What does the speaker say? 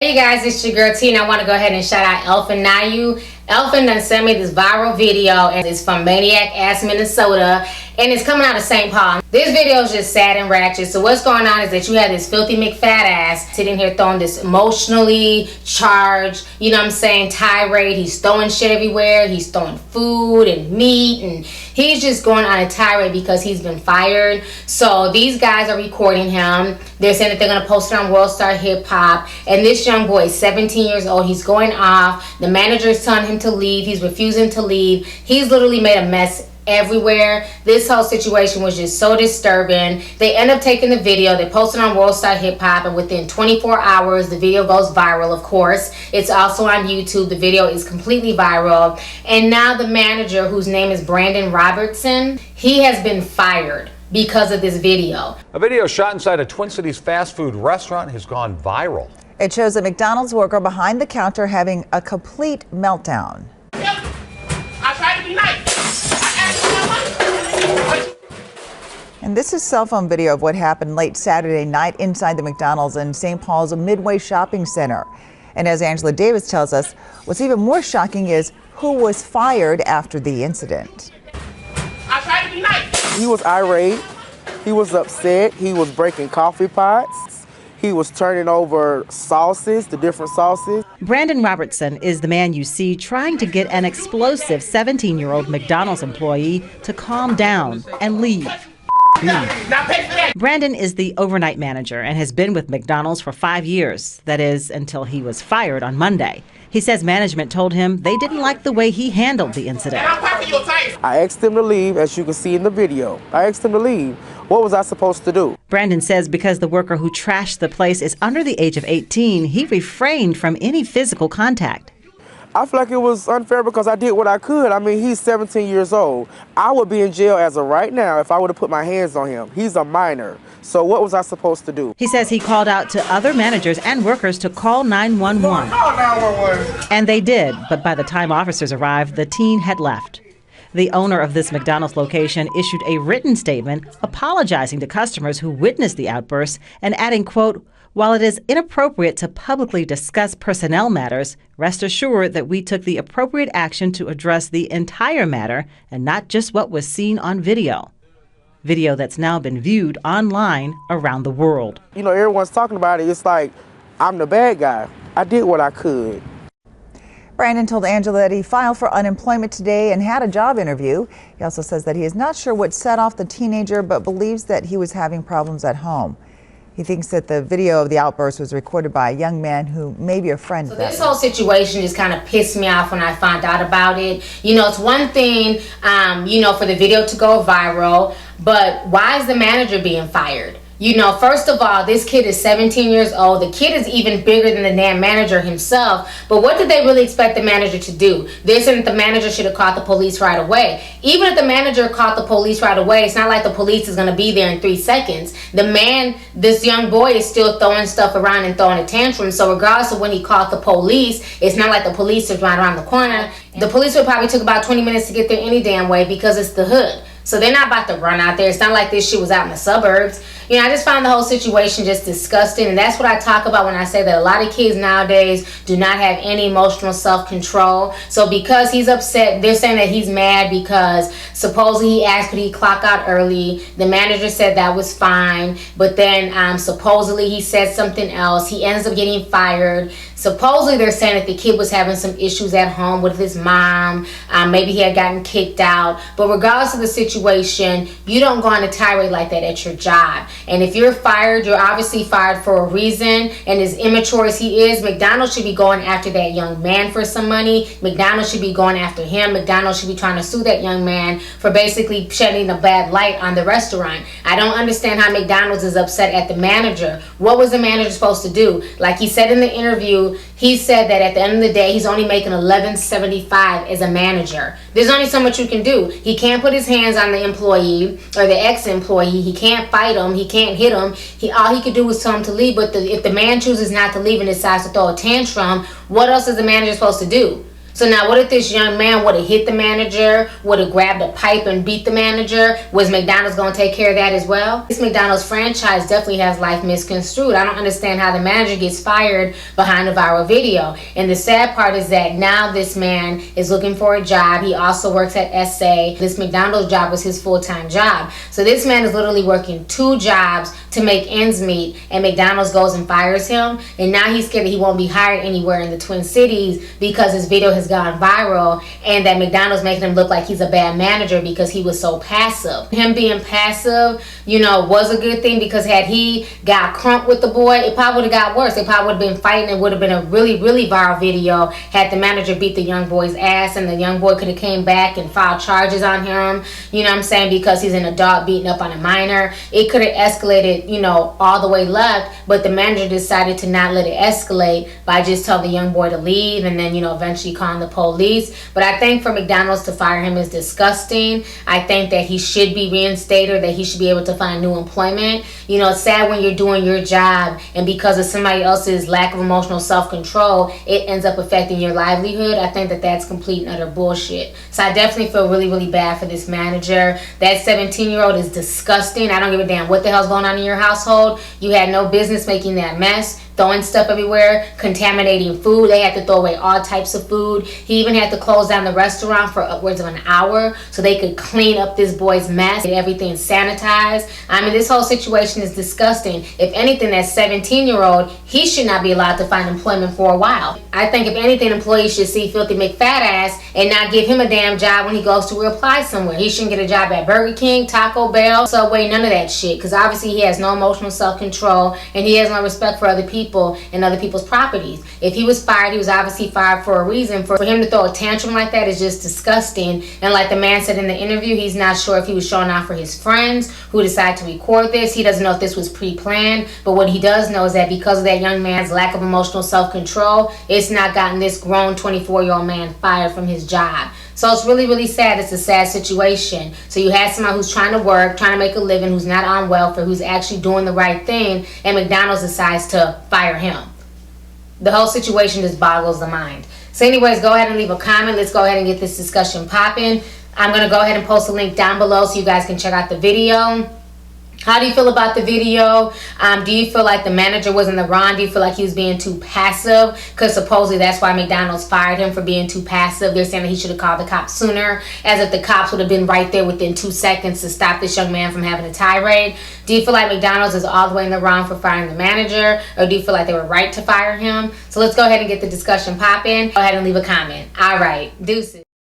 Hey guys, it's your girl T, and I want to go ahead and shout out Elfin Nayu. Elfin done sent me this viral video, and it's from Maniac MN, Minnesota, and it's coming out of St. Paul. This video is just sad and ratchet. So what's going on is that you have this filthy McFat ass sitting here throwing this emotionally charged, you know what I'm saying, tirade. He's throwing shit everywhere. He's throwing food and meat, and he's just going on a tirade because he's been fired. So these guys are recording him. They're saying that they're going to post it on World Star Hip Hop, and this young boy is 17 years old. He's going off. The manager is telling him to leave. He's refusing to leave. He's literally made a mess everywhere. This whole situation was just so disturbing. They end up taking the video. They post it on World Star Hip Hop, and within 24 hours, the video goes viral, of course. It's also on YouTube. The video is completely viral. And now the manager, whose name is Brandon Robertson, he has been fired because of this video. A video shot inside a Twin Cities fast food restaurant has gone viral. It shows a McDonald's worker behind the counter having a complete meltdown. I tried to be nice. I asked for my money. And this is cell phone video of what happened late Saturday night inside the McDonald's in St. Paul's Midway shopping center. And as Angela Davis tells us, what's even more shocking is who was fired after the incident. I tried to be nice. He was irate, he was upset, he was breaking coffee pots, he was turning over sauces, the different sauces. Brandon Robertson is the man you see trying to get an explosive 17-year-old McDonald's employee to calm down and leave. Now pay for that. Brandon is the overnight manager and has been with McDonald's for 5 years. That is, until he was fired on Monday. He says management told him they didn't like the way he handled the incident. And I'm popping your tires. I asked him to leave, as you can see in the video. I asked him to leave. What was I supposed to do? Brandon says because the worker who trashed the place is under the age of 18, he refrained from any physical contact. I feel like it was unfair because I did what I could. I mean, he's 17 years old. I would be in jail as of right now if I would have put my hands on him. He's a minor. So what was I supposed to do? He says he called out to other managers and workers to call 911. Call 911. And they did, but by the time officers arrived, the teen had left. The owner of this McDonald's location issued a written statement apologizing to customers who witnessed the outburst and adding, quote, "While it is inappropriate to publicly discuss personnel matters, rest assured that we took the appropriate action to address the entire matter and not just what was seen on video." Video that's now been viewed online around the world. You know, everyone's talking about it. It's like, I'm the bad guy. I did what I could. Brandon told Angela that he filed for unemployment today and had a job interview. He also says that he is not sure what set off the teenager, but believes that he was having problems at home. He thinks that the video of the outburst was recorded by a young man who may be a friend of This whole situation just kind of pissed me off when I found out about it. You know, it's one thing, you know, for the video to go viral, but why is the manager being fired? You know, first of all, this kid is 17 years old. The kid is even bigger than the damn manager himself. But what did they really expect the manager to do? They said that the manager should have called the police right away. Even if the manager called the police right away, it's not like the police is going to be there in 3 seconds. This young boy is still throwing stuff around and throwing a tantrum. So regardless of when he called the police, it's not like the police is right around the corner. The police would probably took about 20 minutes to get there any damn way because it's the hood. So they're not about to run out there. It's not like this shit was out in the suburbs. You know, I just find the whole situation just disgusting. And that's what I talk about when I say that a lot of kids nowadays do not have any emotional self-control. So because he's upset, they're saying that he's mad because supposedly he asked could he clock out early. The manager said that was fine. But then supposedly he said something else. He ends up getting fired. Supposedly they're saying that the kid was having some issues at home with his mom. Maybe he had gotten kicked out. But regardless of the situation, you don't go on a tirade like that at your job. And if you're fired, you're obviously fired for a reason. And as immature as he is, McDonald's should be going after that young man for some money. McDonald's should be going after him. McDonald's should be trying to sue that young man for basically shedding a bad light on the restaurant. I don't understand how McDonald's is upset at the manager. What was the manager supposed to do? Like he said in the interview, he said that at the end of the day, he's only making $11.75 as a manager. There's only so much you can do. He can't put his hands on the employee or the ex-employee. He can't fight him. He can't hit him. All he could do was tell him to leave. But if the man chooses not to leave and decides to throw a tantrum, what else is the manager supposed to do? So now what if this young man would have hit the manager, would have grabbed a pipe and beat the manager? Was McDonald's going to take care of that as well? This McDonald's franchise definitely has life misconstrued. I don't understand how the manager gets fired behind a viral video. And the sad part is that now this man is looking for a job. He also works at SA. This McDonald's job was his full-time job. So this man is literally working 2 jobs to make ends meet, and McDonald's goes and fires him. And now he's scared that he won't be hired anywhere in the Twin Cities because his video has gone viral, and that McDonald's making him look like he's a bad manager because he was so passive. Him being passive, you know, was a good thing, because had he got crunk with the boy, it probably would have got worse. They probably would have been fighting. It would have been a really, really viral video had the manager beat the young boy's ass, and the young boy could have came back and filed charges on him, you know what I'm saying, because he's an adult beating up on a minor. It could have escalated, you know, all the way left, but the manager decided to not let it escalate by just telling the young boy to leave, and then, you know, eventually calling the police. But I think for McDonald's to fire him is disgusting. I think that he should be reinstated, or that he should be able to find new employment. You know, it's sad when you're doing your job and because of somebody else's lack of emotional self-control, it ends up affecting your livelihood. I think that that's complete and utter bullshit. So I definitely feel really, really bad for this manager. That 17-year-old is disgusting. I don't give a damn what the hell's going on in your household. You had no business making that mess, throwing stuff everywhere, contaminating food. They had to throw away all types of food. He even had to close down the restaurant for upwards of an hour so they could clean up this boy's mess, get everything sanitized. I mean, this whole situation is disgusting. If anything, that 17-year-old, he should not be allowed to find employment for a while. I think if anything, employees should see Filthy McFat Ass and not give him a damn job when he goes to reapply somewhere. He shouldn't get a job at Burger King, Taco Bell, Subway, none of that shit, because obviously he has no emotional self-control and he has no respect for other people and other people's properties. If he was fired, he was obviously fired for a reason. For him to throw a tantrum like that is just disgusting. And like the man said in the interview, he's not sure if he was showing off for his friends who decided to record this. He doesn't know if this was pre-planned, but what he does know is that because of that young man's lack of emotional self-control, it's not gotten this grown 24-year-old man fired from his job. So it's really, really sad. It's a sad situation. So you had somebody who's trying to work, trying to make a living, who's not on welfare, who's actually doing the right thing, and McDonald's decides to fire him. The whole situation just boggles the mind. So anyways, go ahead and leave a comment. Let's go ahead and get this discussion popping. I'm going to go ahead and post a link down below so you guys can check out the video. How do you feel about the video? Do you feel like the manager was in the wrong? Do you feel like he was being too passive? Because supposedly that's why McDonald's fired him, for being too passive. They're saying that he should have called the cops sooner, as if the cops would have been right there within 2 seconds to stop this young man from having a tirade. Do you feel like McDonald's is all the way in the wrong for firing the manager? Or do you feel like they were right to fire him? So let's go ahead and get the discussion popping. Go ahead and leave a comment. All right, deuces.